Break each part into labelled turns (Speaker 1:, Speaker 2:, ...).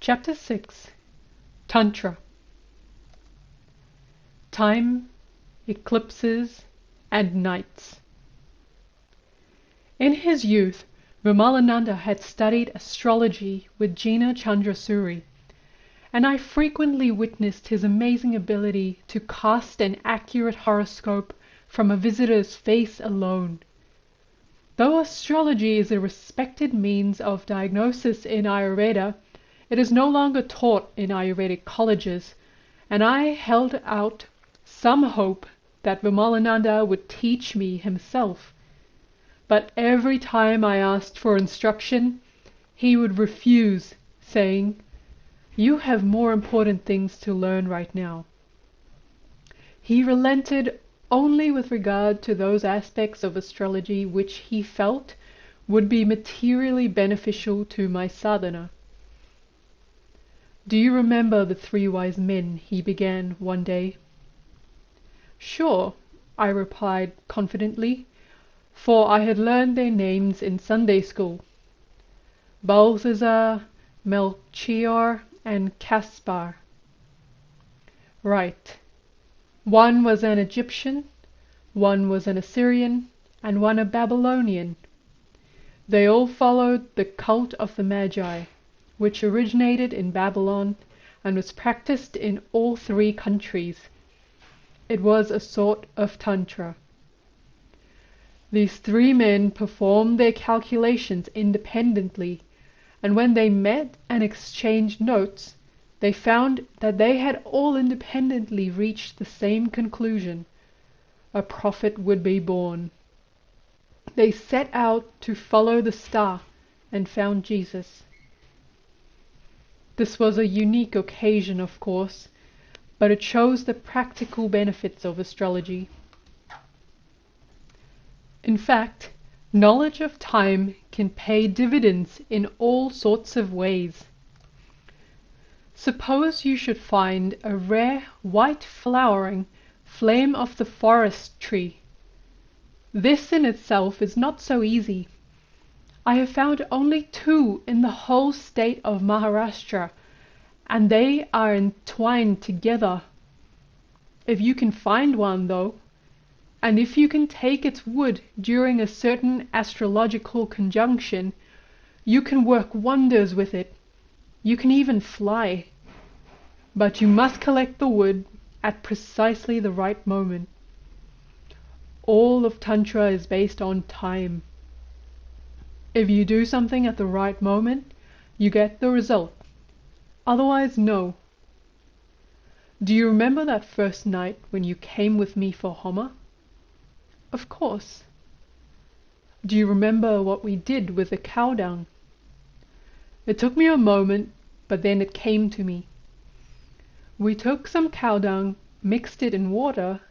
Speaker 1: Chapter 6. Tantra. Time, Eclipses, and Nights. In his youth, Vimalananda had studied astrology with Jina Chandrasuri, and I frequently witnessed his amazing ability to cast an accurate horoscope from a visitor's face alone. Though astrology is a respected means of diagnosis in Ayurveda, it is no longer taught in Ayurvedic colleges, and I held out some hope that Vimalananda would teach me himself. But every time I asked for instruction, he would refuse, saying, "You have more important things to learn right now." He relented only with regard to those aspects of astrology which he felt would be materially beneficial to my sadhana. "Do you remember the 3 wise men?" he began one day. "Sure," I replied confidently, for I had learned their names in Sunday school. Balthazar, Melchior, and Caspar. "Right. One was an Egyptian, one was an Assyrian, and one a Babylonian. They all followed the cult of the Magi, which originated in Babylon and was practiced in all 3 countries. It was a sort of Tantra. These 3 men performed their calculations independently, and when they met and exchanged notes, they found that they had all independently reached the same conclusion: a prophet would be born. They set out to follow the star and found Jesus. This was a unique occasion, of course, but it shows the practical benefits of astrology. In fact, knowledge of time can pay dividends in all sorts of ways. Suppose you should find a rare white flowering flame of the forest tree. This in itself is not so easy. I have found only 2 in the whole state of Maharashtra, and they are entwined together. If you can find one, though, and if you can take its wood during a certain astrological conjunction, you can work wonders with it. You can even fly. But you must collect the wood at precisely the right moment. All of Tantra is based on time. If you do something at the right moment, you get the result. Otherwise, no. Do you remember that first night when you came with me for Homa? Of course. Do you remember what we did with the cow dung? It took me a moment, but then it came to me. We took some cow dung, mixed it in water,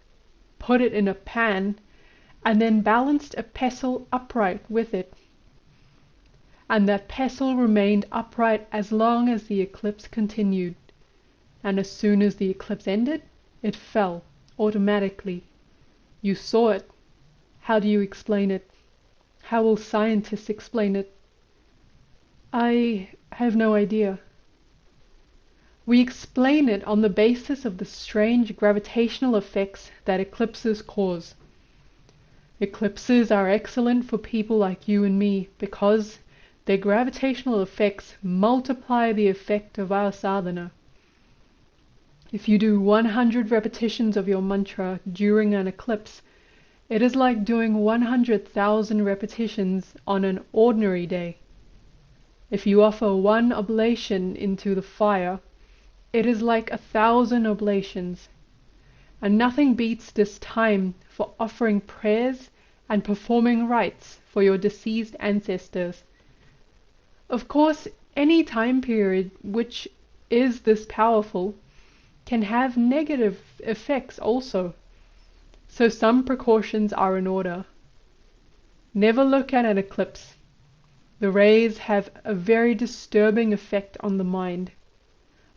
Speaker 1: put it in a pan, and then balanced a pestle upright with it. And that pestle remained upright as long as the eclipse continued, and as soon as the eclipse ended, it fell automatically. You saw it. How do you explain it? How will scientists explain it? I have no idea. We explain it on the basis of the strange gravitational effects that eclipses cause. Eclipses are excellent for people like you and me because their gravitational effects multiply the effect of our sadhana. If you do 100 repetitions of your mantra during an eclipse, it is like doing 100,000 repetitions on an ordinary day. If you offer 1 oblation into the fire, it is like 1,000 oblations. And nothing beats this time for offering prayers and performing rites for your deceased ancestors. Of course, any time period which is this powerful can have negative effects also. So some precautions are in order. Never look at an eclipse. The rays have a very disturbing effect on the mind.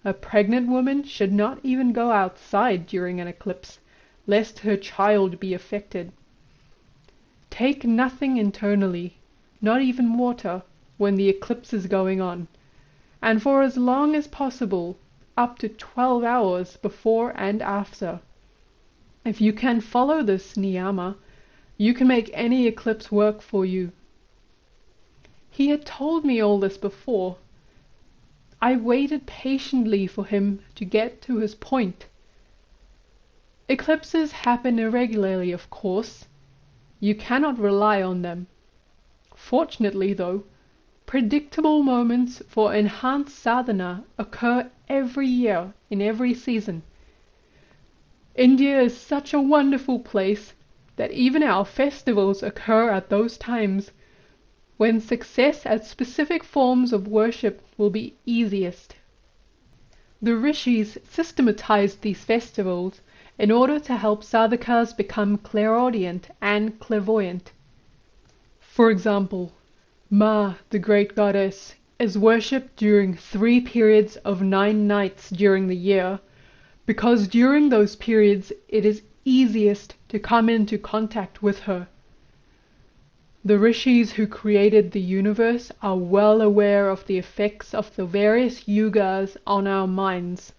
Speaker 1: A pregnant woman should not even go outside during an eclipse, lest her child be affected. Take nothing internally, not even water, when the eclipse is going on, and for as long as possible, up to 12 hours before and after. If you can follow this niyama, you can make any eclipse work for you. He had told me all this before. I waited patiently for him to get to his point. Eclipses happen irregularly, of course. You cannot rely on them. Fortunately, though, predictable moments for enhanced sadhana occur every year in every season. India is such a wonderful place that even our festivals occur at those times when success at specific forms of worship will be easiest. The rishis systematized these festivals in order to help sadhakas become clairaudient and clairvoyant. For example, Ma, the great goddess, is worshipped during 3 periods of 9 nights during the year, because during those periods it is easiest to come into contact with her. The rishis who created the universe are well aware of the effects of the various yugas on our minds.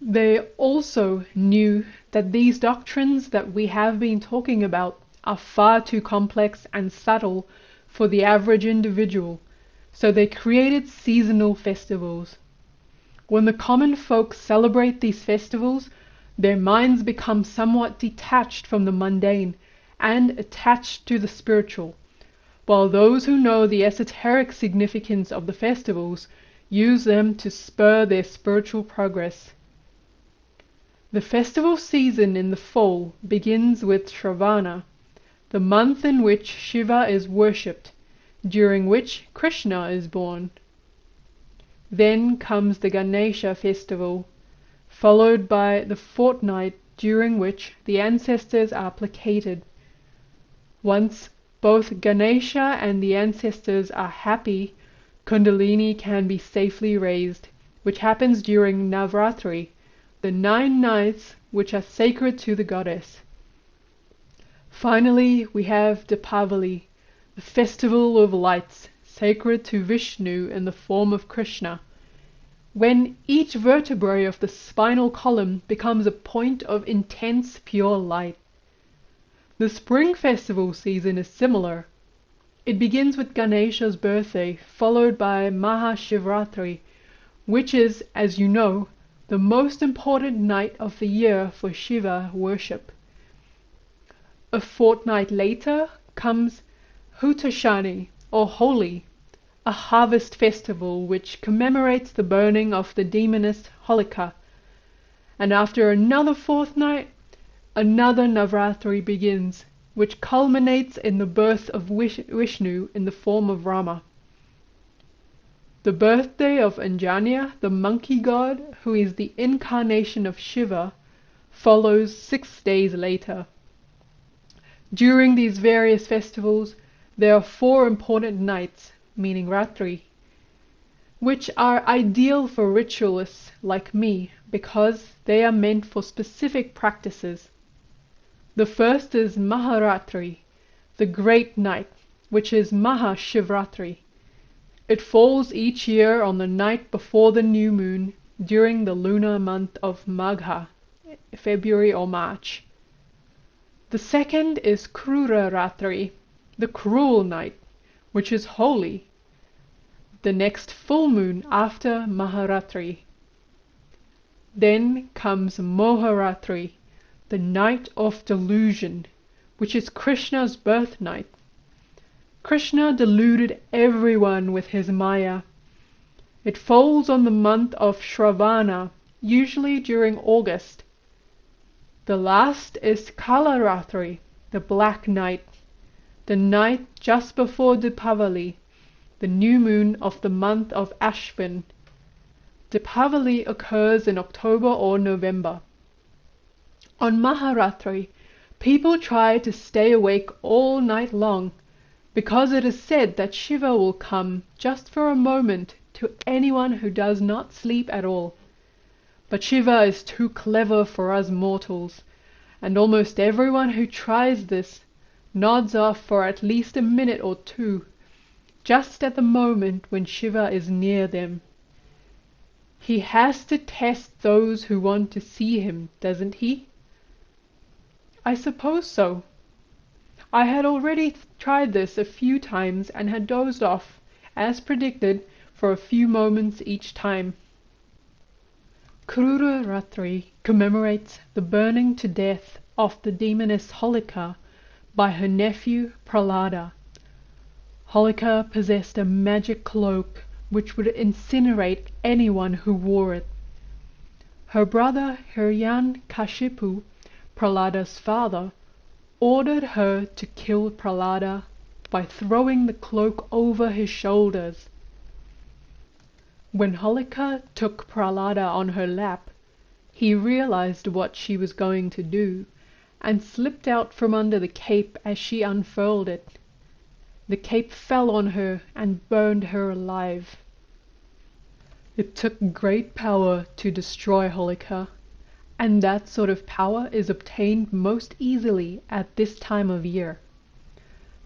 Speaker 1: They also knew that these doctrines that we have been talking about are far too complex and subtle for the average individual, so they created seasonal festivals. When the common folk celebrate these festivals, their minds become somewhat detached from the mundane and attached to the spiritual, while those who know the esoteric significance of the festivals use them to spur their spiritual progress. The festival season in the fall begins with Shravana, the month in which Shiva is worshipped, during which Krishna is born. Then comes the Ganesha festival, followed by the fortnight during which the ancestors are placated. Once both Ganesha and the ancestors are happy, Kundalini can be safely raised, which happens during Navratri, the 9 nights which are sacred to the goddess. Finally, we have Deepavali, the festival of lights, sacred to Vishnu in the form of Krishna, when each vertebrae of the spinal column becomes a point of intense pure light. The spring festival season is similar. It begins with Ganesha's birthday, followed by Mahashivratri, which is, as you know, the most important night of the year for Shiva worship. A fortnight later comes Hutashani, or Holi, a harvest festival which commemorates the burning of the demoness Holika. And after another fortnight, another Navratri begins, which culminates in the birth of Vishnu in the form of Rama. The birthday of Anjanya, the monkey god, who is the incarnation of Shiva, follows 6 days later. During these various festivals, there are 4 important nights, meaning Ratri, which are ideal for ritualists like me because they are meant for specific practices. The first is Maharatri, the great night, which is Mahashivratri. It falls each year on the night before the new moon during the lunar month of Magha, February or March. The second is Krura Ratri, the cruel night, which is holy, the next full moon after Maharatri. Then comes Maharatri, the night of delusion, which is Krishna's birth night. Krishna deluded everyone with his Maya. It falls on the month of Shravana, usually during August. The last is Kalaratri, the black night, the night just before Deepavali, the new moon of the month of Ashvin. Deepavali occurs in October or November. On Maharatri, people try to stay awake all night long, because it is said that Shiva will come just for a moment to anyone who does not sleep at all. But Shiva is too clever for us mortals, and almost everyone who tries this nods off for at least a minute or two, just at the moment when Shiva is near them. He has to test those who want to see him, doesn't he? I suppose so. I had already tried this a few times and had dozed off, as predicted, for a few moments each time. Krura Ratri commemorates the burning to death of the demoness Holika by her nephew Prahlada. Holika possessed a magic cloak which would incinerate anyone who wore it. Her brother Hiranyakashipu, Prahlada's father, ordered her to kill Prahlada by throwing the cloak over his shoulders. When Holika took Prahlada on her lap, he realized what she was going to do, and slipped out from under the cape as she unfurled it. The cape fell on her and burned her alive. It took great power to destroy Holika, and that sort of power is obtained most easily at this time of year.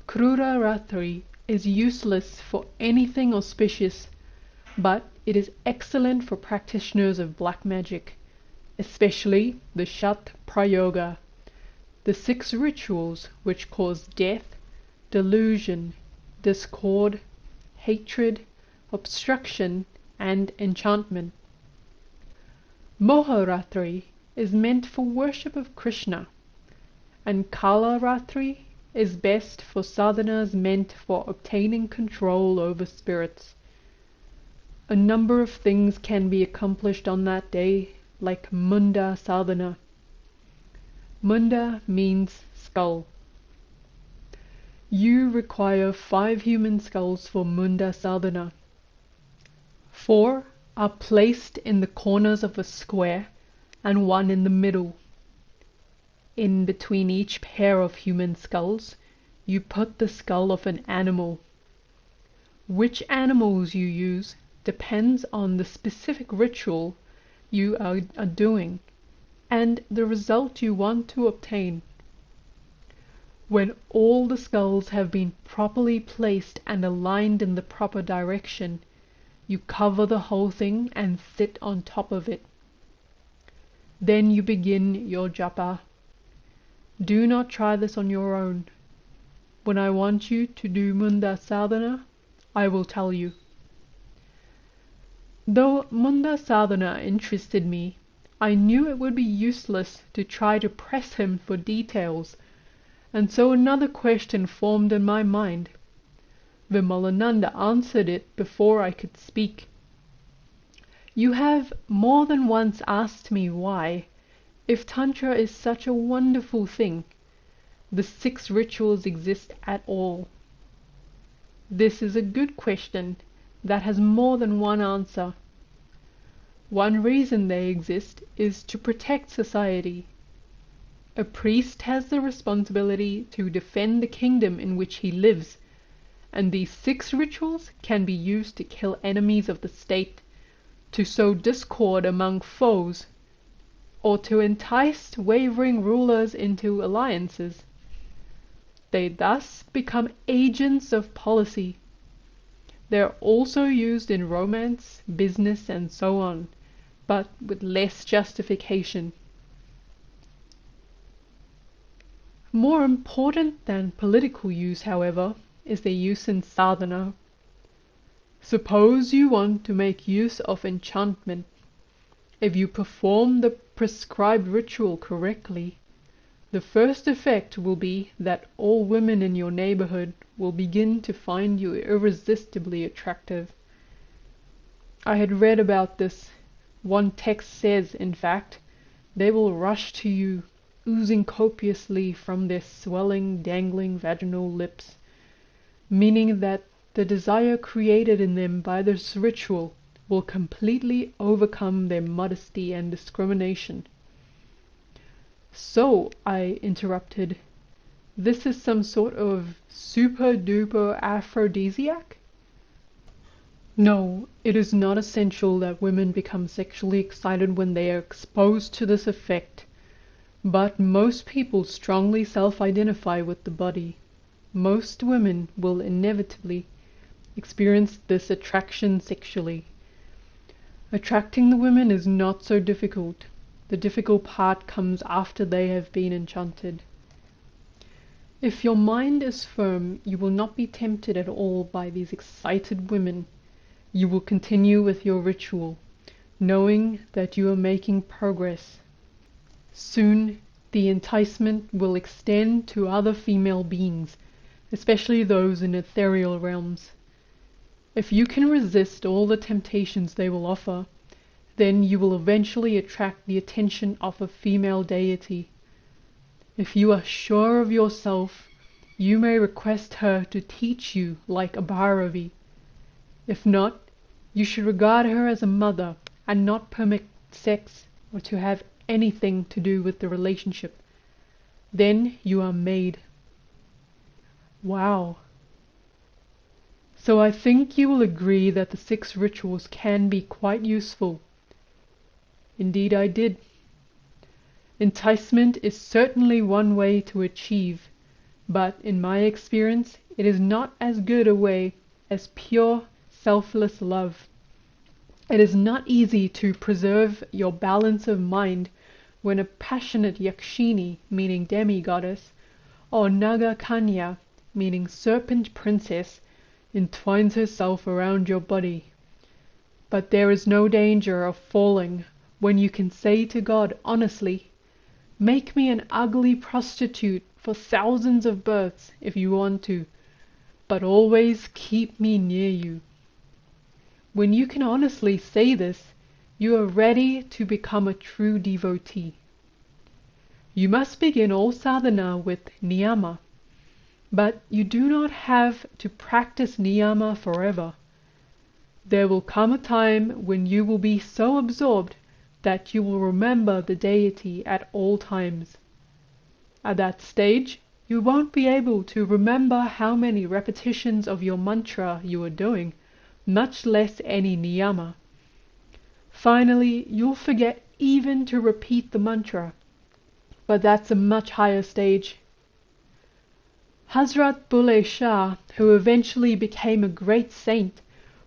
Speaker 1: Krura Ratri is useless for anything auspicious, but it is excellent for practitioners of black magic, especially the Shat Prayoga, the 6 rituals which cause death, delusion, discord, hatred, obstruction, and enchantment. Maharatri is meant for worship of Krishna, and Kala Ratri is best for sadhanas meant for obtaining control over spirits. A number of things can be accomplished on that day, like Munda sadhana. Munda means skull. You require 5 human skulls for Munda sadhana. 4 are placed in the corners of a square and 1 in the middle. In between each pair of human skulls, you put the skull of an animal. Which animals you use depends on the specific ritual you are doing and the result you want to obtain. When all the skulls have been properly placed and aligned in the proper direction, you cover the whole thing and sit on top of it. Then you begin your japa. Do not try this on your own. When I want you to do Munda sadhana, I will tell you. Though Munda sadhana interested me, I knew it would be useless to try to press him for details, and so another question formed in my mind. Vimalananda answered it before I could speak. You have more than once asked me why, if Tantra is such a wonderful thing, the 6 rituals exist at all. This is a good question that has more than one answer. One reason they exist is to protect society. A priest has the responsibility to defend the kingdom in which he lives, and these 6 rituals can be used to kill enemies of the state, to sow discord among foes, or to entice wavering rulers into alliances. They thus become agents of policy. They are also used in romance, business, and so on, but with less justification. More important than political use, however, is their use in sadhana. Suppose you want to make use of enchantment. If you perform the prescribed ritual correctly, the first effect will be that all women in your neighborhood will begin to find you irresistibly attractive. I had read about this. One text says, in fact, they will rush to you, oozing copiously from their swelling, dangling vaginal lips, meaning that the desire created in them by this ritual will completely overcome their modesty and discrimination. So, I interrupted, this is some sort of super-duper aphrodisiac? No, it is not essential that women become sexually excited when they are exposed to this effect, but most people strongly self-identify with the body. Most women will inevitably, experience this attraction sexually. Attracting the women is not so difficult. The difficult part comes after they have been enchanted. If your mind is firm, you will not be tempted at all by these excited women. You will continue with your ritual, knowing that you are making progress. Soon, the enticement will extend to other female beings, especially those in ethereal realms. If you can resist all the temptations they will offer, then you will eventually attract the attention of a female deity. If you are sure of yourself, you may request her to teach you like Aghori. If not, you should regard her as a mother and not permit sex or to have anything to do with the relationship. Then you are made. Wow. So I think you will agree that the 6 rituals can be quite useful. Indeed I did. Enticement is certainly one way to achieve, but in my experience it is not as good a way as pure, selfless love. It is not easy to preserve your balance of mind when a passionate Yakshini, meaning demi-goddess, or Naga Kanya, meaning serpent princess, entwines herself around your body. But there is no danger of falling when you can say to God honestly, "Make me an ugly prostitute for thousands of births if you want to, but always keep me near you." When you can honestly say this, you are ready to become a true devotee. You must begin all sadhana with niyama, but you do not have to practice niyama forever. There will come a time when you will be so absorbed that you will remember the deity at all times. At that stage, you won't be able to remember how many repetitions of your mantra you are doing, much less any niyama. Finally, you'll forget even to repeat the mantra, but that's a much higher stage. Hazrat Bulleh Shah, who eventually became a great saint,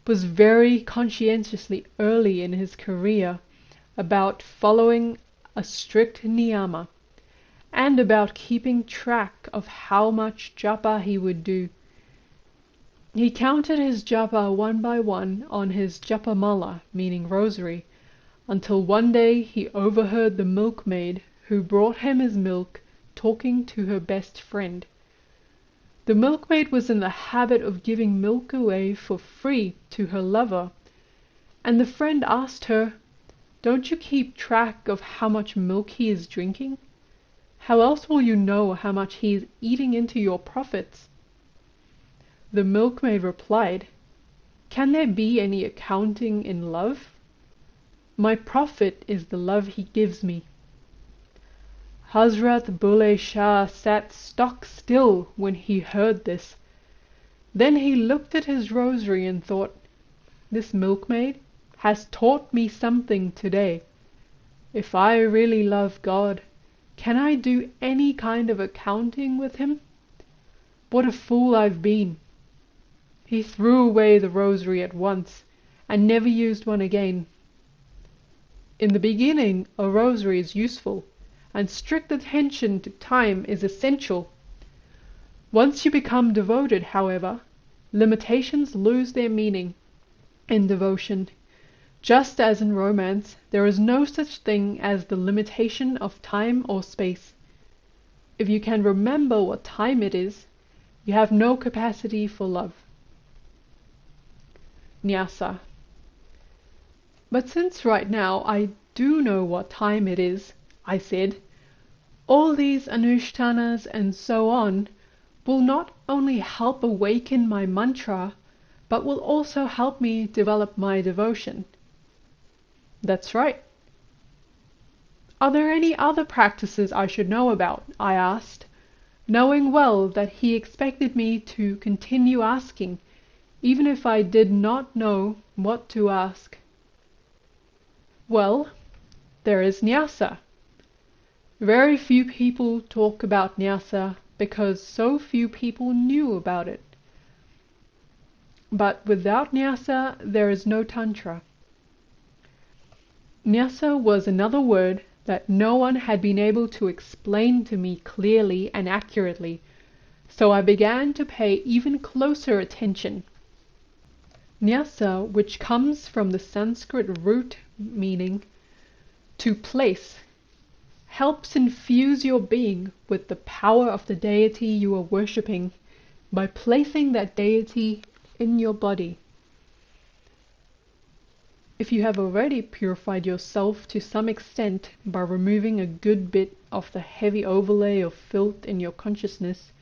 Speaker 1: was very conscientiously early in his career about following a strict niyama, and about keeping track of how much japa he would do. He counted his japa one by one on his japamala, meaning rosary, until one day he overheard the milkmaid who brought him his milk talking to her best friend. The milkmaid was in the habit of giving milk away for free to her lover, and the friend asked her, "Don't you keep track of how much milk he is drinking? How else will you know how much he is eating into your profits?" The milkmaid replied, "Can there be any accounting in love? My profit is the love he gives me." Hazrat Bulleh Shah sat stock still when he heard this. Then he looked at his rosary and thought, "This milkmaid has taught me something today. If I really love God, can I do any kind of accounting with him? What a fool I've been." He threw away the rosary at once and never used one again. In the beginning, a rosary is useful, and strict attention to time is essential. Once you become devoted, however, limitations lose their meaning in devotion. Just as in romance, there is no such thing as the limitation of time or space. If you can remember what time it is, you have no capacity for love. Nyasa. "But since right now I do know what time it is," I said, "all these anushtanas and so on will not only help awaken my mantra, but will also help me develop my devotion." "That's right." "Are there any other practices I should know about?" I asked, knowing well that he expected me to continue asking, even if I did not know what to ask. "Well, there is nyasa. Very few people talk about nyasa because so few people knew about it. But without nyasa, there is no Tantra. Nyasa was another word that no one had been able to explain to me clearly and accurately, so I began to pay even closer attention. Nyasa, which comes from the Sanskrit root meaning to place, helps infuse your being with the power of the deity you are worshipping by placing that deity in your body. If you have already purified yourself to some extent by removing a good bit of the heavy overlay of filth in your consciousness,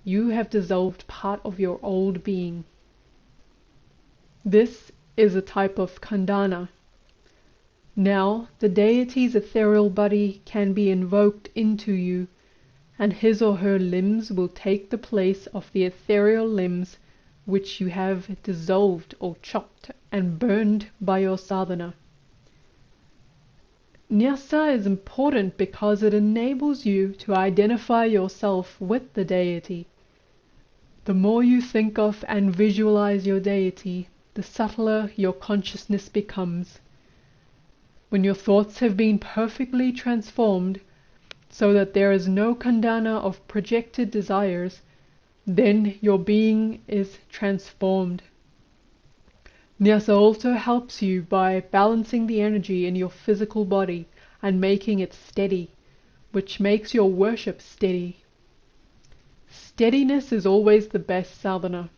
Speaker 1: you have dissolved part of your old being. This is a type of khandana. Now the deity's ethereal body can be invoked into you, and his or her limbs will take the place of the ethereal limbs which you have dissolved or chopped and burned by your sadhana. Nyasa is important because it enables you to identify yourself with the deity. The more you think of and visualize your deity, the subtler your consciousness becomes. When your thoughts have been perfectly transformed, so that there is no khandana of projected desires, then your being is transformed. Nyasa also helps you by balancing the energy in your physical body and making it steady, which makes your worship steady. Steadiness is always the best sadhana.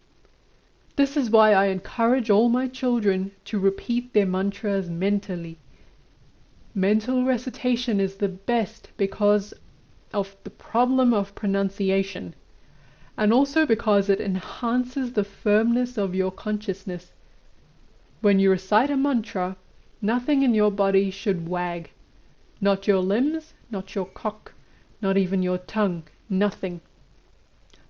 Speaker 1: This is why I encourage all my children to repeat their mantras mentally. Mental recitation is the best because of the problem of pronunciation, and also because it enhances the firmness of your consciousness. When you recite a mantra, nothing in your body should wag. Not your limbs, not your cock, not even your tongue, nothing.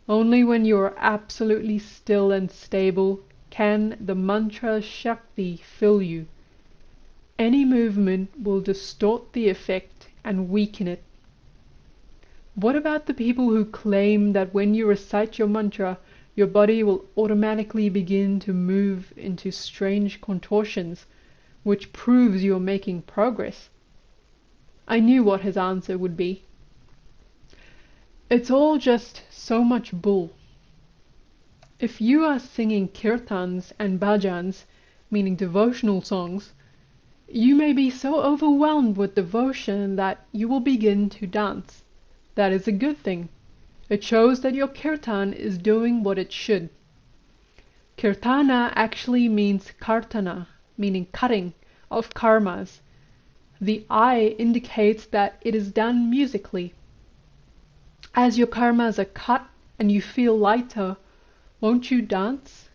Speaker 1: Only when you are absolutely still and stable can the mantra Shakti fill you. Any movement will distort the effect and weaken it. What about the people who claim that when you recite your mantra, your body will automatically begin to move into strange contortions, which proves you are making progress? I knew what his answer would be. It's all just so much bull. If you are singing kirtans and bhajans, meaning devotional songs, you may be so overwhelmed with devotion that you will begin to dance. That is a good thing. It shows that your kirtan is doing what it should. Kirtana actually means kartana, meaning cutting, of karmas. The I indicates that it is done musically. As your karmas are cut and you feel lighter, won't you dance?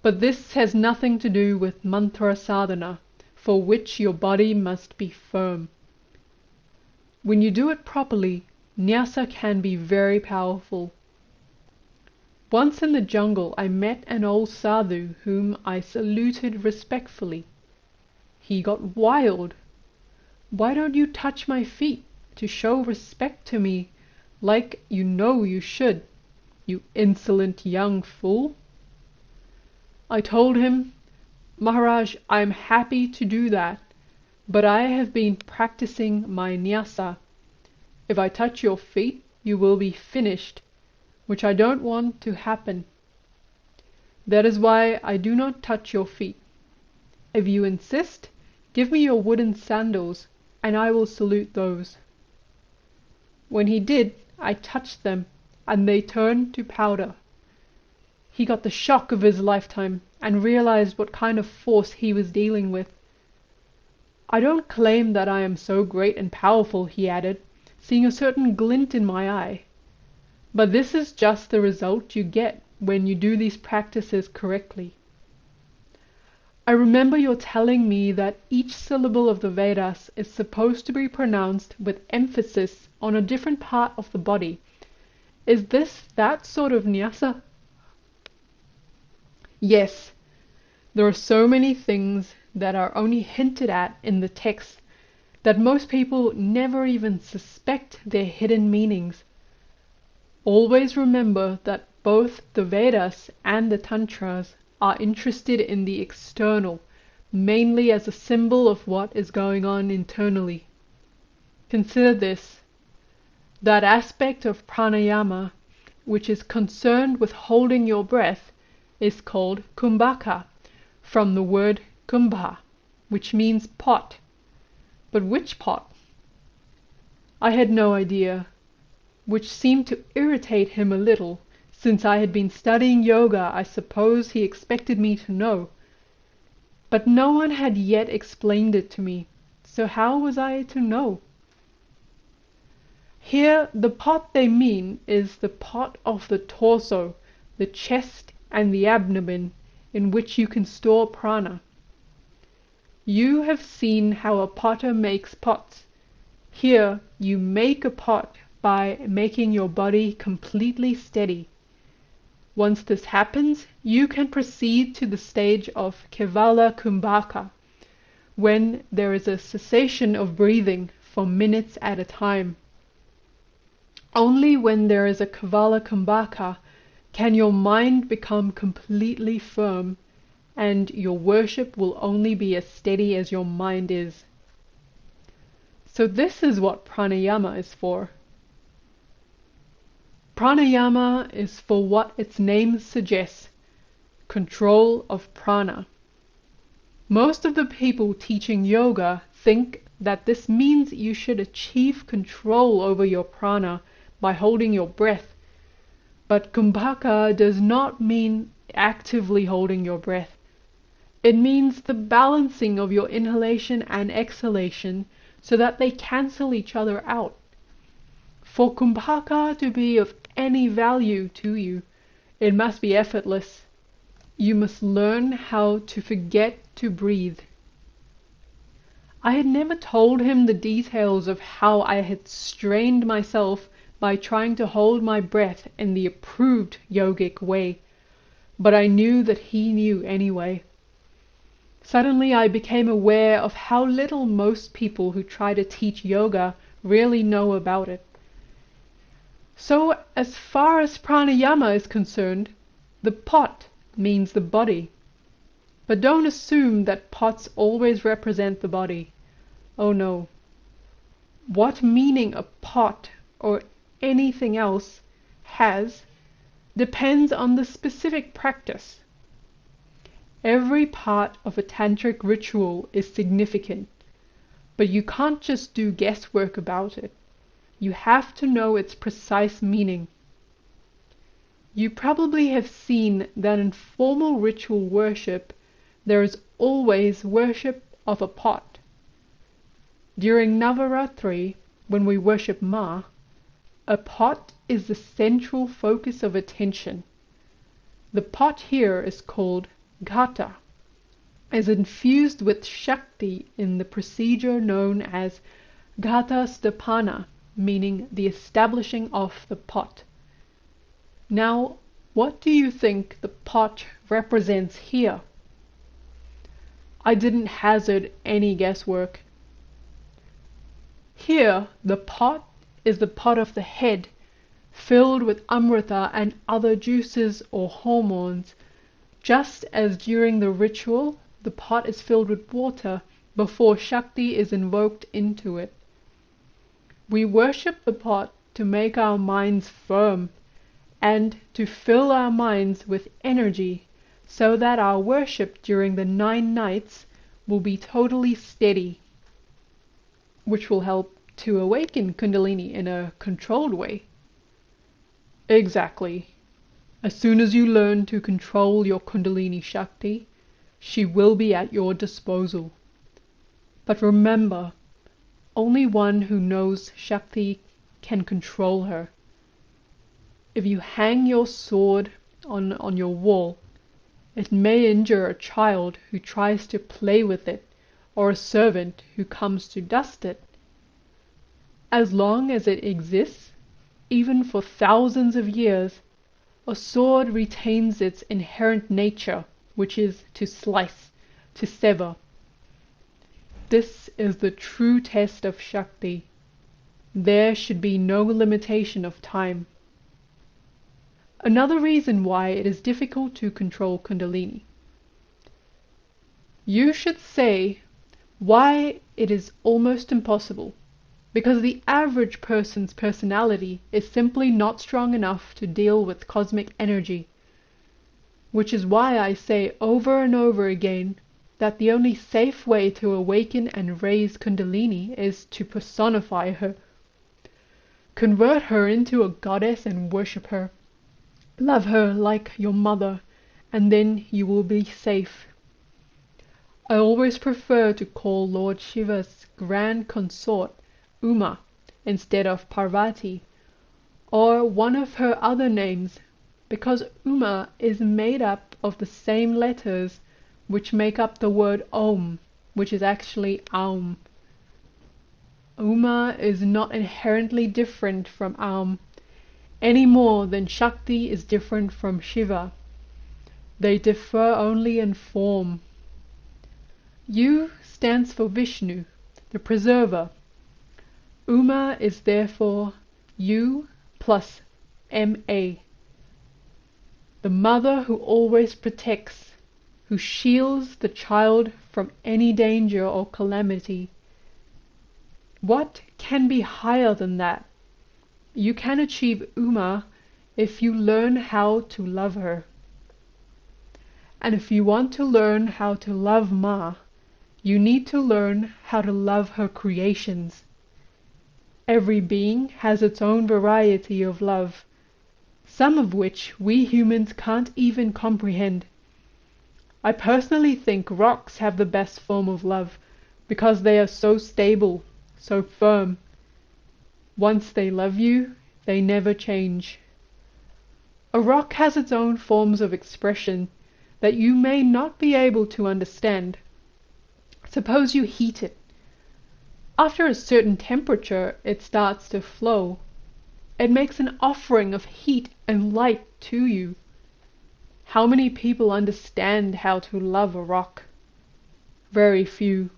Speaker 1: But this has nothing to do with mantra sadhana, for which your body must be firm. When you do it properly, nyasa can be very powerful. Once in the jungle I met an old sadhu whom I saluted respectfully. He got wild. "Why don't you touch my feet to show respect to me like you know you should, you insolent young fool?" I told him, "Maharaj, I am happy to do that, but I have been practicing my nyasa. If I touch your feet, you will be finished, which I don't want to happen. That is why I do not touch your feet. If you insist, give me your wooden sandals, and I will salute those." When he did, I touched them, and they turned to powder. He got the shock of his lifetime, and realized what kind of force he was dealing with. "I don't claim that I am so great and powerful," he added, seeing a certain glint in my eye. "But this is just the result you get when you do these practices correctly. I remember your telling me that each syllable of the Vedas is supposed to be pronounced with emphasis on a different part of the body. Is this that sort of nyasa?" Yes. There are so many things that are only hinted at in the text that most people never even suspect their hidden meanings. Always remember that both the Vedas and the Tantras are interested in the external, mainly as a symbol of what is going on internally. Consider this: that aspect of pranayama which is concerned with holding your breath is called kumbhaka, from the word kumbha, which means pot. But which pot? I had no idea, which seemed to irritate him a little. Since I had been studying yoga, I suppose he expected me to know. But no one had yet explained it to me, so how was I to know? Here the pot they mean is the pot of the torso, the chest and the abdomen, in which you can store prana. You have seen how a potter makes pots. Here you make a pot by making your body completely steady. Once this happens, you can proceed to the stage of Kevala Kumbhaka, when there is a cessation of breathing for minutes at a time. Only when there is a Kevala Kumbhaka can your mind become completely firm, and your worship will only be as steady as your mind is. So this is what pranayama is for. Pranayama is for what its name suggests: control of prana. Most of the people teaching yoga think that this means you should achieve control over your prana by holding your breath. But kumbhaka does not mean actively holding your breath. It means the balancing of your inhalation and exhalation so that they cancel each other out. For kumbhaka to be of any value to you, it must be effortless. You must learn how to forget to breathe. I had never told him the details of how I had strained myself by trying to hold my breath in the approved yogic way, but I knew that he knew anyway. Suddenly I became aware of how little most people who try to teach yoga really know about it. So, as far as pranayama is concerned, the pot means the body. But don't assume that pots always represent the body. Oh no. What meaning a pot or anything else has depends on the specific practice. Every part of a tantric ritual is significant, but you can't just do guesswork about it. You have to know its precise meaning. You probably have seen that in formal ritual worship, there is always worship of a pot. During Navaratri, when we worship Ma, a pot is the central focus of attention. The pot here is called Ghata, is infused with Shakti in the procedure known as Ghata Stapana, meaning the establishing of the pot. Now, what do you think the pot represents here? I didn't hazard any guesswork. Here, the pot is the pot of the head, filled with amrita and other juices or hormones, just as during the ritual, the pot is filled with water before Shakti is invoked into it. We worship the pot to make our minds firm and to fill our minds with energy so that our worship during the 9 nights will be totally steady, which will help to awaken Kundalini in a controlled way. Exactly. As soon as you learn to control your Kundalini Shakti, she will be at your disposal. But remember, only one who knows Shakti can control her. If you hang your sword on your wall, it may injure a child who tries to play with it, or a servant who comes to dust it. As long as it exists, even for thousands of years, a sword retains its inherent nature, which is to slice, to sever. This is the true test of Shakti. There should be no limitation of time. Another reason why it is difficult to control Kundalini. You should say why it is almost impossible, because the average person's personality is simply not strong enough to deal with cosmic energy, which is why I say over and over again that the only safe way to awaken and raise Kundalini is to personify her. Convert her into a goddess and worship her. Love her like your mother, and then you will be safe. I always prefer to call Lord Shiva's grand consort Uma instead of Parvati, or one of her other names, because Uma is made up of the same letters which make up the word Om, which is actually Aum. Uma is not inherently different from Aum, any more than Shakti is different from Shiva. They differ only in form. U stands for Vishnu, the preserver. Uma is therefore U plus Ma, the mother who always protects, who shields the child from any danger or calamity. What can be higher than that? You can achieve Uma if you learn how to love her. And if you want to learn how to love Ma, you need to learn how to love her creations. Every being has its own variety of love, some of which we humans can't even comprehend. I personally think rocks have the best form of love because they are so stable, so firm. Once they love you, they never change. A rock has its own forms of expression that you may not be able to understand. Suppose you heat it. After a certain temperature, it starts to flow. It makes an offering of heat and light to you. How many people understand how to love a rock? Very few.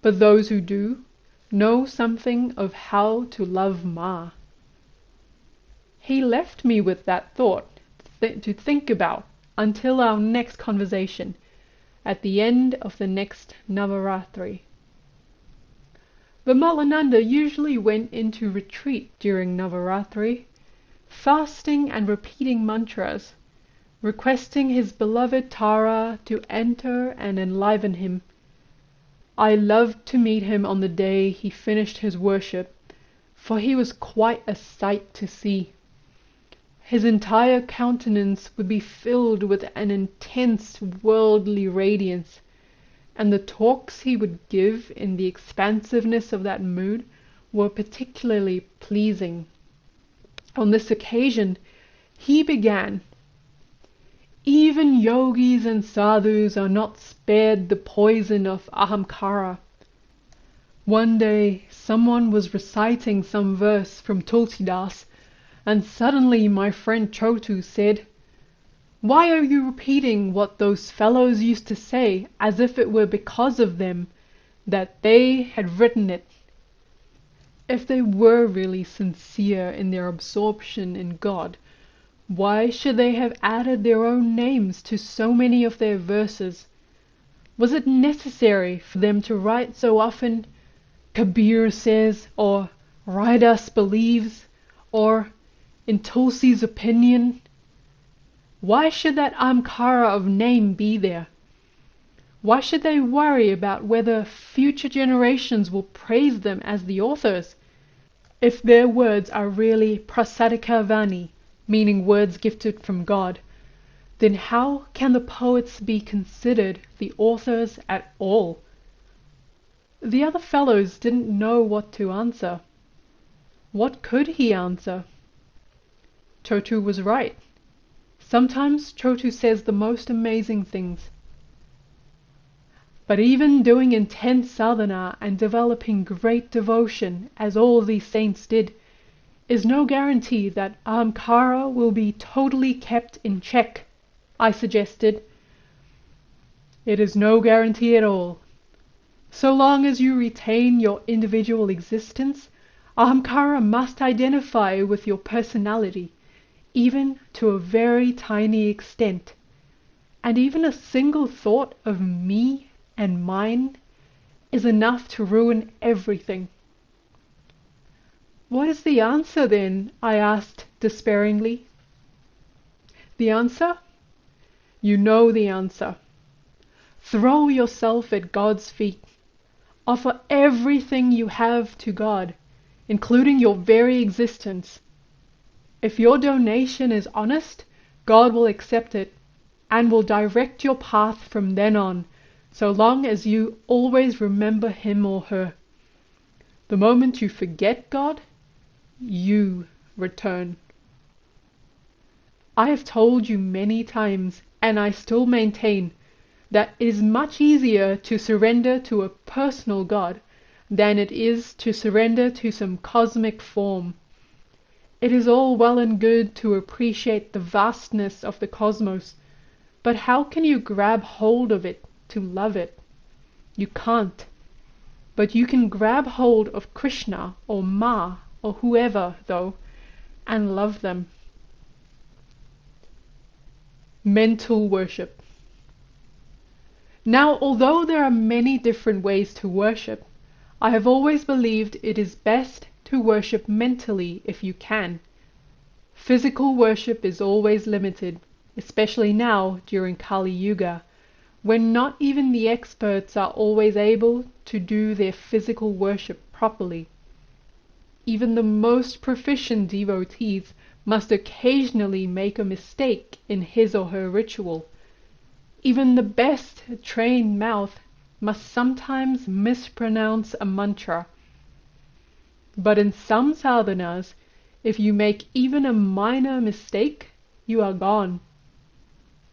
Speaker 1: But those who do know something of how to love Ma. He left me with that thought to think about until our next conversation at the end of the next Navaratri. Vimalananda usually went into retreat during Navaratri, fasting and repeating mantras, requesting his beloved Tara to enter and enliven him. I loved to meet him on the day he finished his worship, for he was quite a sight to see. His entire countenance would be filled with an intense worldly radiance, and the talks he would give in the expansiveness of that mood were particularly pleasing. On this occasion, he began, "Even yogis and sadhus are not spared the poison of ahamkara." One day, someone was reciting some verse from Tulsidas, and suddenly my friend Chotu said, "Why are you repeating what those fellows used to say as if it were because of them that they had written it?" If they were really sincere in their absorption in God, why should they have added their own names to so many of their verses? Was it necessary for them to write so often, "Kabir says," or "Raidas believes," or "in Tulsi's opinion"? Why should that amkara of name be there? Why should they worry about whether future generations will praise them as the authors? If their words are really prasadika vani, meaning words gifted from God, then how can the poets be considered the authors at all? The other fellows didn't know what to answer. What could he answer? Chotu was right. Sometimes Chotu says the most amazing things. But even doing intense sadhana and developing great devotion, as all these saints did, is no guarantee that ahamkara will be totally kept in check, I suggested. It is no guarantee at all. So long as you retain your individual existence, ahamkara must identify with your personality, even to a very tiny extent. And even a single thought of me and mine is enough to ruin everything. What is the answer then? I asked despairingly. The answer? You know the answer. Throw yourself at God's feet. Offer everything you have to God, including your very existence. If your donation is honest, God will accept it and will direct your path from then on, so long as you always remember him or her. The moment you forget God, you return. I have told you many times, and I still maintain, that it is much easier to surrender to a personal God than it is to surrender to some cosmic form. It is all well and good to appreciate the vastness of the cosmos, but how can you grab hold of it to love it? You can't. But you can grab hold of Krishna or Ma or whoever, though, and love them. Mental worship. Now, although there are many different ways to worship, I have always believed it is best to worship mentally if you can. Physical worship is always limited, especially now during Kali Yuga, when not even the experts are always able to do their physical worship properly. Even the most proficient devotees must occasionally make a mistake in his or her ritual. Even the best trained mouth must sometimes mispronounce a mantra. But in some sadhanas, if you make even a minor mistake, you are gone.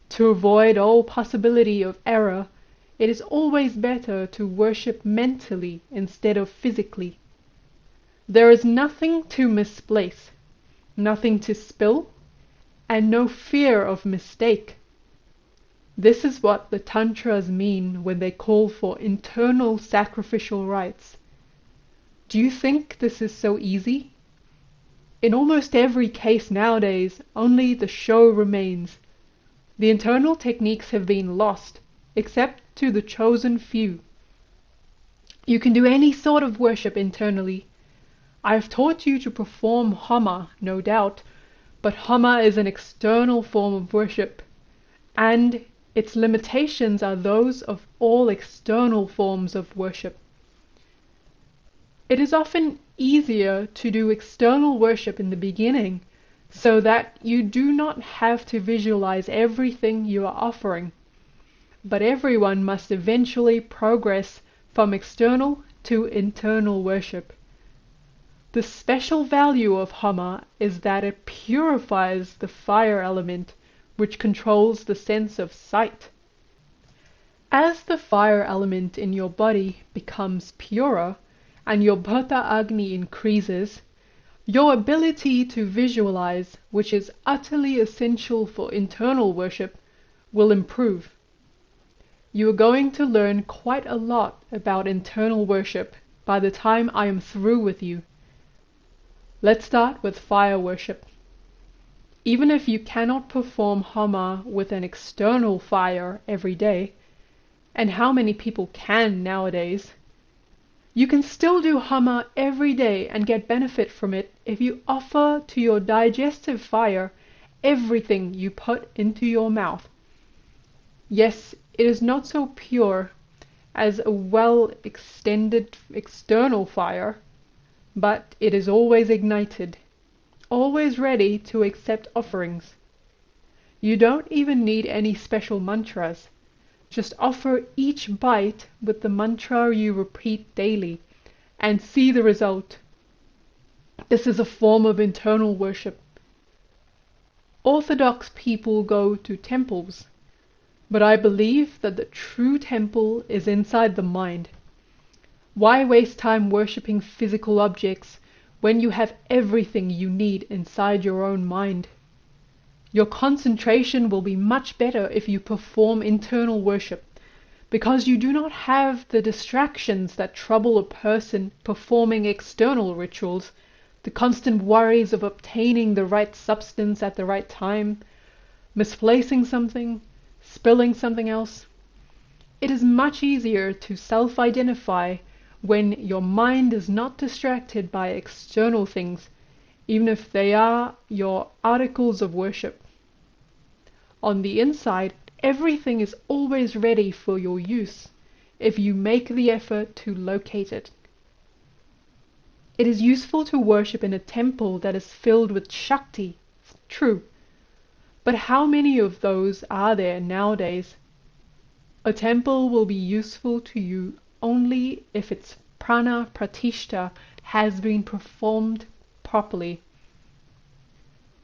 Speaker 1: To avoid all possibility of error, it is always better to worship mentally instead of physically. There is nothing to misplace, nothing to spill, and no fear of mistake. This is what the Tantras mean when they call for internal sacrificial rites. Do you think this is so easy? In almost every case nowadays, only the show remains. The internal techniques have been lost, except to the chosen few. You can do any sort of worship internally. I have taught you to perform homa, no doubt, but homa is an external form of worship, and its limitations are those of all external forms of worship. It is often easier to do external worship in the beginning, so that you do not have to visualize everything you are offering. But everyone must eventually progress from external to internal worship. The special value of homa is that it purifies the fire element, which controls the sense of sight. As the fire element in your body becomes purer and your Bhata Agni increases, your ability to visualize, which is utterly essential for internal worship, will improve. You are going to learn quite a lot about internal worship by the time I am through with you. Let's start with fire worship. Even if you cannot perform homa with an external fire every day, and how many people can nowadays, you can still do homa every day and get benefit from it if you offer to your digestive fire everything you put into your mouth. Yes, it is not so pure as a well-extended external fire, but it is always ignited, always ready to accept offerings. You don't even need any special mantras. Just offer each bite with the mantra you repeat daily and see the result. This is a form of internal worship. Orthodox people go to temples, but I believe that the true temple is inside the mind. Why waste time worshipping physical objects when you have everything you need inside your own mind? Your concentration will be much better if you perform internal worship, because you do not have the distractions that trouble a person performing external rituals, the constant worries of obtaining the right substance at the right time, misplacing something, spilling something else. It is much easier to self-identify when your mind is not distracted by external things, even if they are your articles of worship. On the inside, everything is always ready for your use if you make the effort to locate it. It is useful to worship in a temple that is filled with Shakti, true, but how many of those are there nowadays? A temple will be useful to you only if its Prana pratishta has been performed properly.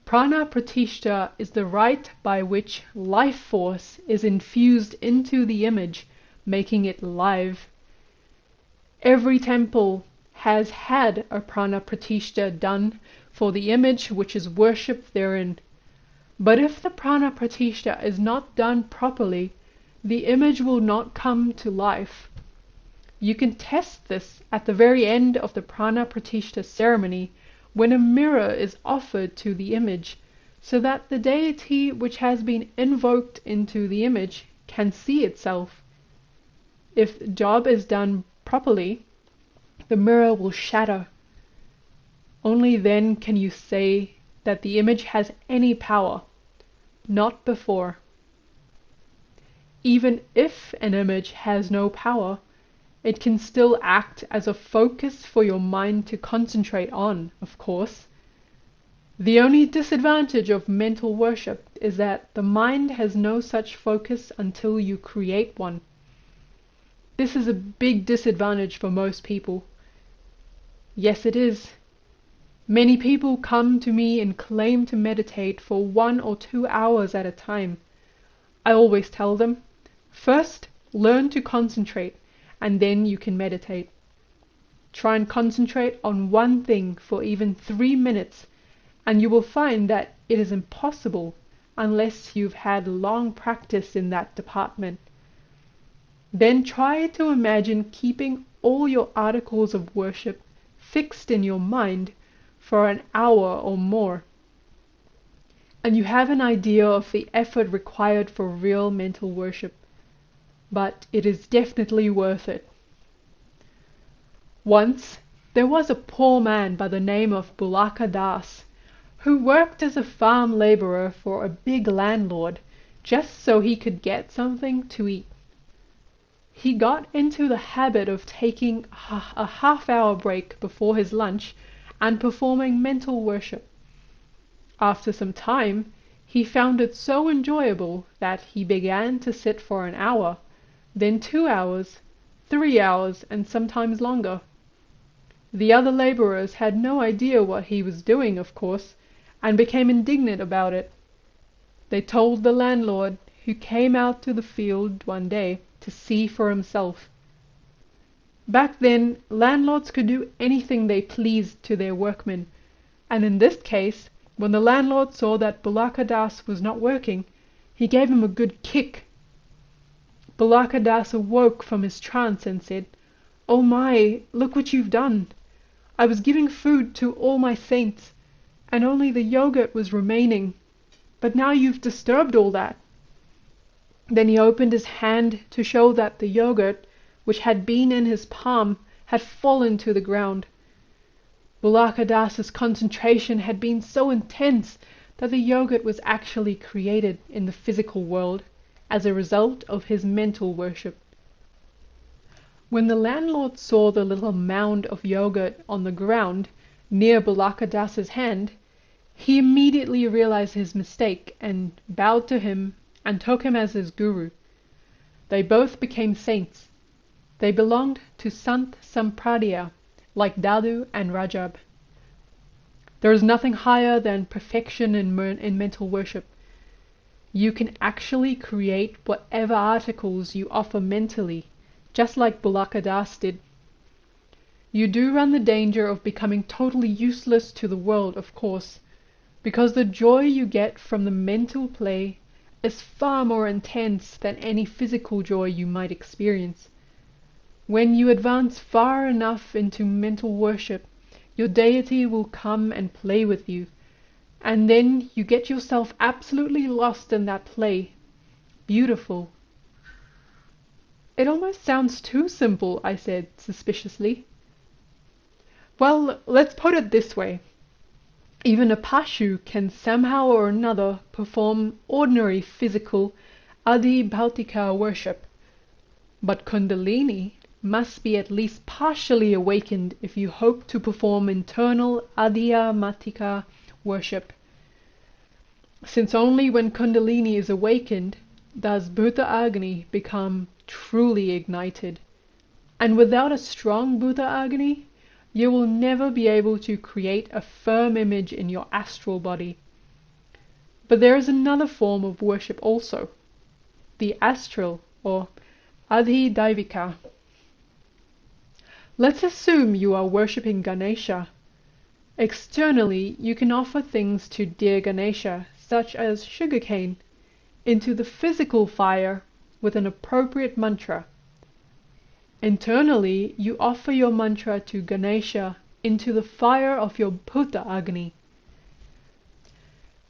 Speaker 1: Prana pratishta is the rite by which life force is infused into the image, making it live. Every temple has had a Prana pratishta done for the image which is worshipped therein. But if the Prana pratishta is not done properly, the image will not come to life. You can test this at the very end of the Prana pratishta ceremony, when a mirror is offered to the image, so that the deity which has been invoked into the image can see itself. If the job is done properly, the mirror will shatter. Only then can you say that the image has any power, not before. Even if an image has no power, it can still act as a focus for your mind to concentrate on, of course. The only disadvantage of mental worship is that the mind has no such focus until you create one. This is a big disadvantage for most people. Yes, it is. Many people come to me and claim to meditate for 1 or 2 hours at a time. I always tell them, first, learn to concentrate, and then you can meditate. Try and concentrate on one thing for even 3 minutes, and you will find that it is impossible unless you've had long practice in that department. Then try to imagine keeping all your articles of worship fixed in your mind for an hour or more, and you have an idea of the effort required for real mental worship. But it is definitely worth it. Once there was a poor man by the name of Bulaka Das, who worked as a farm laborer for a big landlord just so he could get something to eat. He got into the habit of taking a half-hour break before his lunch and performing mental worship. After some time, he found it so enjoyable that he began to sit for an hour, then 2 hours, 3 hours, and sometimes longer. The other laborers had no idea what he was doing, of course, and became indignant about it. They told the landlord, who came out to the field one day to see for himself. Back then, landlords could do anything they pleased to their workmen, and in this case, when the landlord saw that Bulaka Das was not working, he gave him a good kick. Bulaka Das awoke from his trance and said, "Oh my, look what you've done. I was giving food to all my saints, and only the yogurt was remaining, but now you've disturbed all that." Then he opened his hand to show that the yogurt, which had been in his palm, had fallen to the ground. Bulaka Das's concentration had been so intense that the yogurt was actually created in the physical world as a result of his mental worship. When the landlord saw the little mound of yogurt on the ground near Bulaka Das's hand, he immediately realized his mistake and bowed to him and took him as his guru. They both became saints. They belonged to Sant Sampradaya, like Dadu and Rajab. There is nothing higher than perfection in mental worship. You can actually create whatever articles you offer mentally, just like Bulaka Das did. You do run the danger of becoming totally useless to the world, of course, because the joy you get from the mental play is far more intense than any physical joy you might experience. When you advance far enough into mental worship, Your deity will come and play with you, and then you get yourself absolutely lost in that play. Beautiful. It almost sounds too simple, I said suspiciously. Well, let's put it this way. Even a Pashu can somehow or another perform ordinary physical Adi Bhautika worship, but Kundalini must be at least partially awakened if you hope to perform internal Adhyamatika worship. Since only when Kundalini is awakened does Bhuta Agni become truly ignited, and without a strong Bhuta Agni, you will never be able to create a firm image in your astral body. But there is another form of worship also, the astral or Adhidaivika. Let's assume you are worshipping Ganesha. Externally, you can offer things to dear Ganesha, such as sugarcane, into the physical fire with an appropriate mantra. Internally, you offer your mantra to Ganesha into the fire of your Bhuta Agni.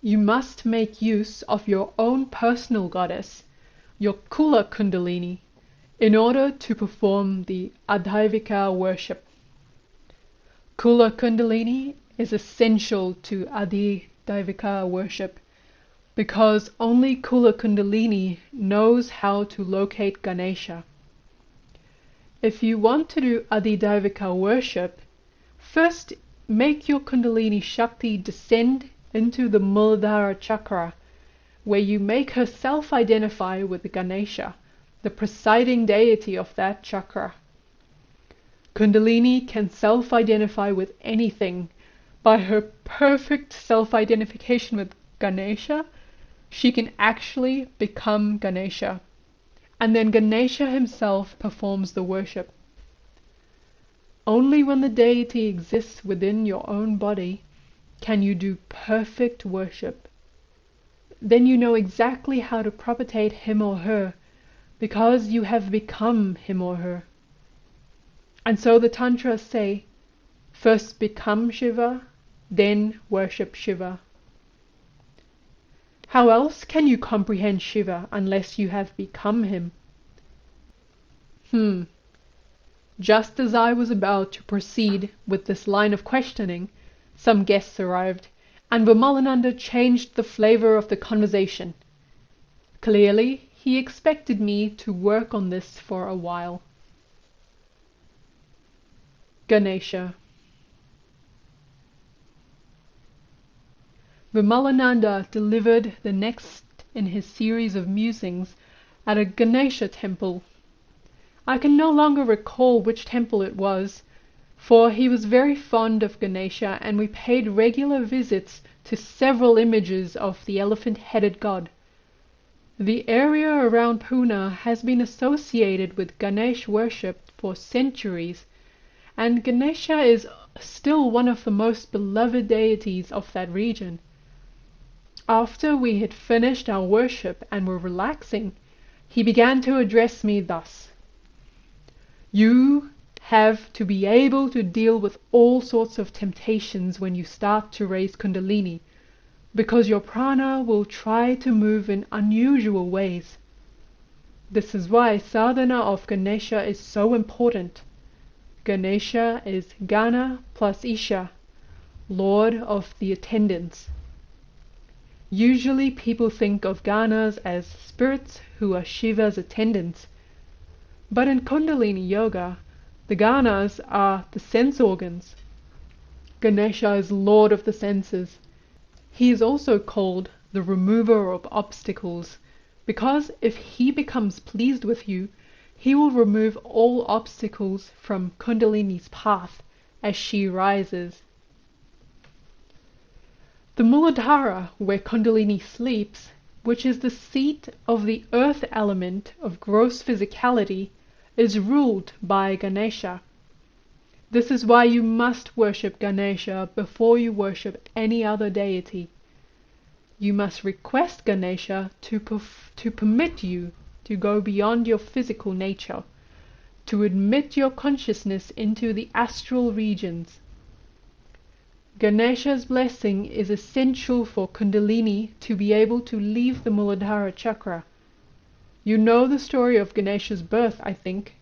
Speaker 1: You must make use of your own personal goddess, your Kula Kundalini, in order to perform the Adhaivika worship. Kula Kundalini is essential to Adhidaivika worship because only Kula Kundalini knows how to locate Ganesha. If you want to do Adhidaivika worship, first make your Kundalini Shakti descend into the Muladhara chakra, where you make her self-identify with Ganesha, the presiding deity of that chakra. Kundalini can self-identify with anything. By her perfect self-identification with Ganesha, she can actually become Ganesha. And then Ganesha himself performs the worship. Only when the deity exists within your own body can you do perfect worship. Then you know exactly how to propitiate him or her, because you have become him or her. And so the Tantras say, first become Shiva, then worship Shiva. How else can you comprehend Shiva unless you have become him? Just as I was about to proceed with this line of questioning, some guests arrived, and Vimalananda changed the flavor of the conversation. Clearly, he expected me to work on this for a while. Ganesha. Vimalananda delivered the next in his series of musings at a Ganesha temple. I can no longer recall which temple it was, for he was very fond of Ganesha and we paid regular visits to several images of the elephant-headed god. The area around Pune has been associated with Ganesh worship for centuries, and Ganesha is still one of the most beloved deities of that region. After we had finished our worship and were relaxing, he began to address me thus. You have to be able to deal with all sorts of temptations when you start to raise Kundalini, because your prana will try to move in unusual ways. This is why sadhana of Ganesha is so important. Ganesha is Gana plus Isha, Lord of the attendants. Usually people think of Ganas as spirits who are Shiva's attendants, but in Kundalini Yoga, the Ganas are the sense organs. Ganesha is Lord of the senses. He is also called the remover of obstacles, because if he becomes pleased with you, he will remove all obstacles from Kundalini's path as she rises. The Muladhara, where Kundalini sleeps, which is the seat of the earth element of gross physicality, is ruled by Ganesha. This is why you must worship Ganesha before you worship any other deity. You must request Ganesha to permit you to go beyond your physical nature, to admit your consciousness into the astral regions. Ganesha's blessing is essential for Kundalini to be able to leave the Muladhara chakra. You know the story of Ganesha's birth, I think.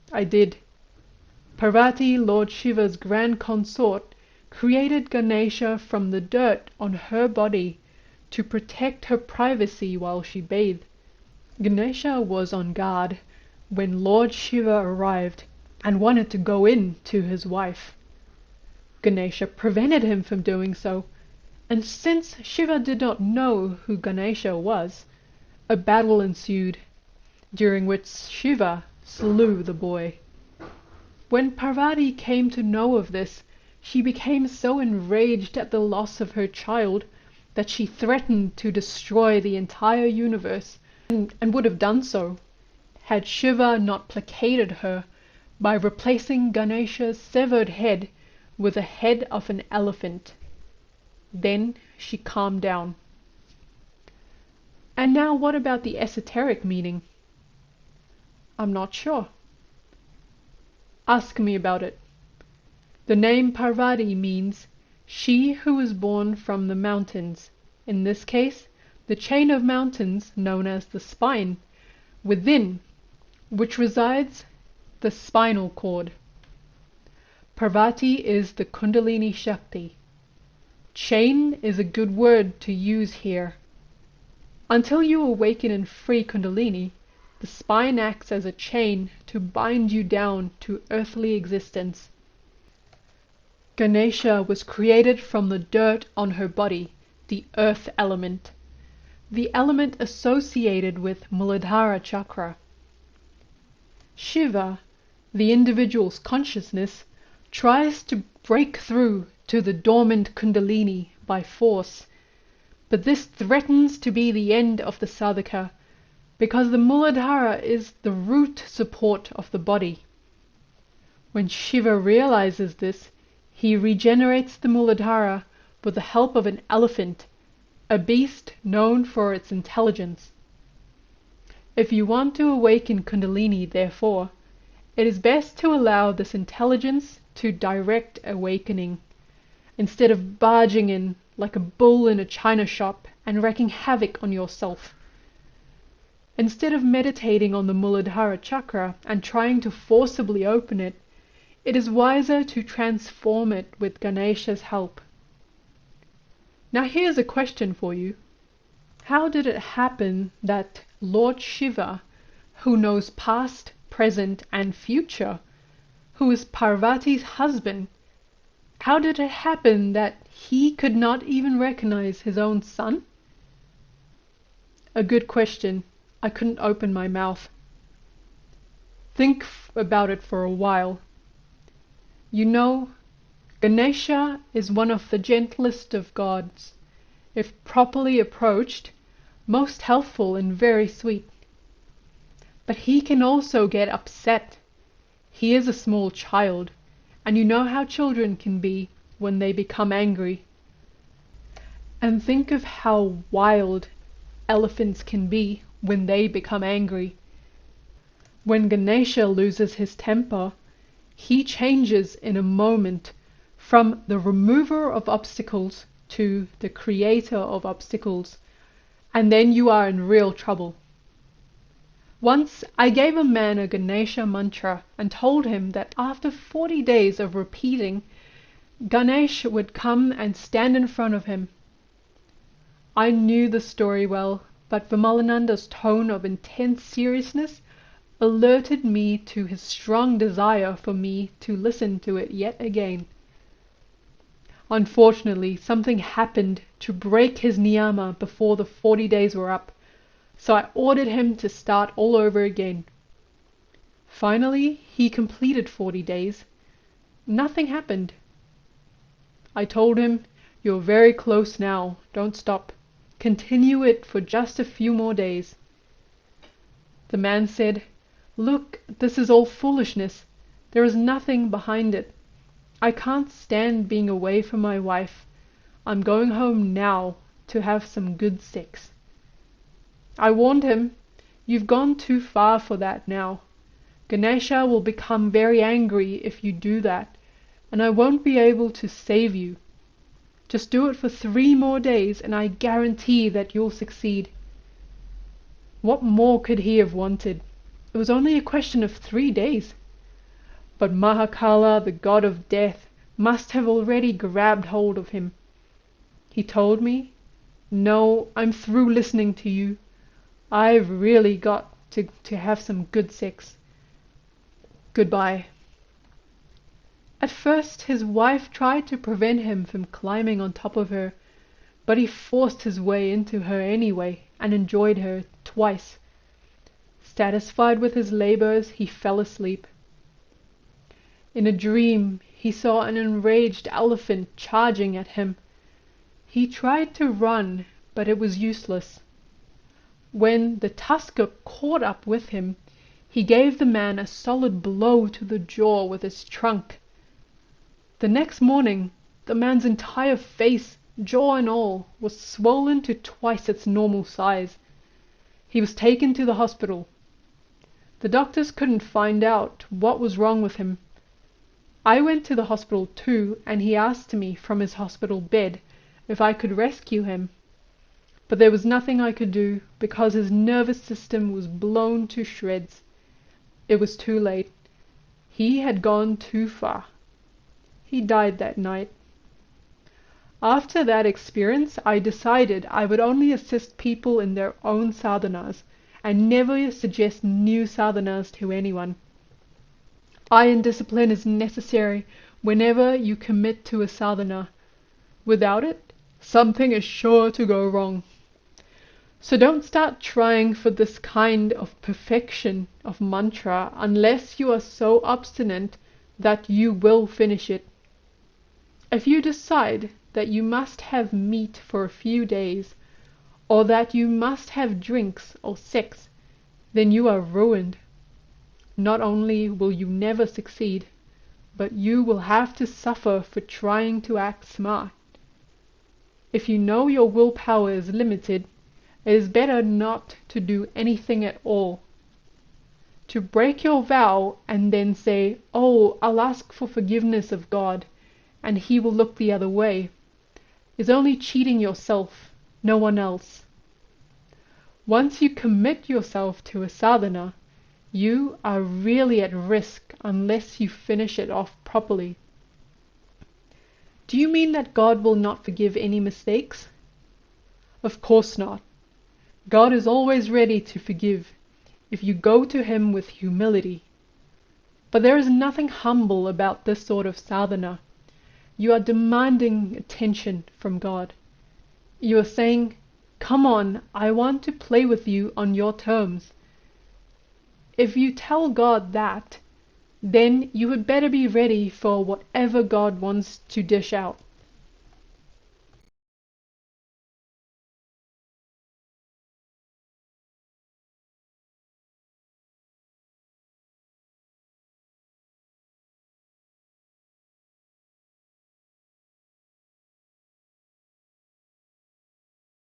Speaker 1: I did. Parvati, Lord Shiva's grand consort, created Ganesha from the dirt on her body to protect her privacy while she bathed. Ganesha was on guard when Lord Shiva arrived and wanted to go in to his wife. Ganesha prevented him from doing so, and since Shiva did not know who Ganesha was, a battle ensued, during which Shiva slew the boy. When Parvati came to know of this, she became so enraged at the loss of her child that she threatened to destroy the entire universe, and would have done so had Shiva not placated her by replacing Ganesha's severed head with the head of an elephant. Then she calmed down. And now what about the esoteric meaning? I'm not sure. Ask me about it. The name Parvati means she who is born from the mountains, in this case the chain of mountains known as the spine, within which resides the spinal cord. Parvati is the Kundalini Shakti. Chain is a good word to use here. Until you awaken in free Kundalini, the spine acts as a chain to bind you down to earthly existence. Ganesha was created from the dirt on her body, the earth element, the element associated with Muladhara chakra. Shiva, the individual's consciousness, tries to break through to the dormant Kundalini by force, but this threatens to be the end of the sadhaka, because the Muladhara is the root support of the body. When Shiva realizes this, he regenerates the Muladhara with the help of an elephant, a beast known for its intelligence. If you want to awaken Kundalini, therefore, it is best to allow this intelligence to direct awakening, instead of barging in like a bull in a china shop and wreaking havoc on yourself. Instead of meditating on the Muladhara chakra and trying to forcibly open it, it is wiser to transform it with Ganesha's help. Now here's a question for you. How did it happen that Lord Shiva, who knows past, present and future, who is Parvati's husband, how did it happen that he could not even recognize his own son? A good question. I couldn't open my mouth. Think about it for a while. You know, Ganesha is one of the gentlest of gods, if properly approached, most helpful and very sweet. But he can also get upset. He is a small child, and you know how children can be when they become angry. And think of how wild elephants can be when they become angry. When Ganesha loses his temper, he changes in a moment from the remover of obstacles to the creator of obstacles, and then you are in real trouble. Once I gave a man a Ganesha mantra and told him that after 40 days of repeating, Ganesh would come and stand in front of him. I knew the story well, but Vimalananda's tone of intense seriousness alerted me to his strong desire for me to listen to it yet again. Unfortunately, something happened to break his niyama before the 40 days were up, so I ordered him to start all over again. Finally, he completed 40 days. Nothing happened. I told him, "You're very close now, don't stop. Continue it for just a few more days." The man said, "Look, this is all foolishness. There is nothing behind it. I can't stand being away from my wife. I'm going home now to have some good sex." I warned him, "You've gone too far for that now. Ganesha will become very angry if you do that, and I won't be able to save you. Just do it for 3 more days and I guarantee that you'll succeed." What more could he have wanted? It was only a question of 3 days. But Mahakala, the god of death, must have already grabbed hold of him. He told me, "No, I'm through listening to you. I've really got to have some good sex. Goodbye." At first his wife tried to prevent him from climbing on top of her, but he forced his way into her anyway and enjoyed her twice. Satisfied with his labors, he fell asleep. In a dream, he saw an enraged elephant charging at him. He tried to run, but it was useless. When the tusker caught up with him, he gave the man a solid blow to the jaw with his trunk. The next morning, the man's entire face, jaw and all, was swollen to twice its normal size. He was taken to the hospital. The doctors couldn't find out what was wrong with him. I went to the hospital too, and he asked me from his hospital bed if I could rescue him. But there was nothing I could do because his nervous system was blown to shreds. It was too late. He had gone too far. He died that night. After that experience, I decided I would only assist people in their own sadhanas and never suggest new sadhanas to anyone. Iron discipline is necessary whenever you commit to a sadhana. Without it, something is sure to go wrong. So don't start trying for this kind of perfection of mantra unless you are so obstinate that you will finish it. If you decide that you must have meat for a few days, or that you must have drinks or sex, then you are ruined. Not only will you never succeed, but you will have to suffer for trying to act smart. If you know your willpower is limited, it is better not to do anything at all. To break your vow and then say, "Oh, I'll ask for forgiveness of God, and He will look the other way," is only cheating yourself, no one else. Once you commit yourself to a sadhana, you are really at risk unless you finish it off properly. Do you mean that God will not forgive any mistakes? Of course not. God is always ready to forgive if you go to Him with humility. But there is nothing humble about this sort of sadhana. You are demanding attention from God. You are saying, "Come on, I want to play with you on your terms." If you tell God that, then you had better be ready for whatever God wants to dish out.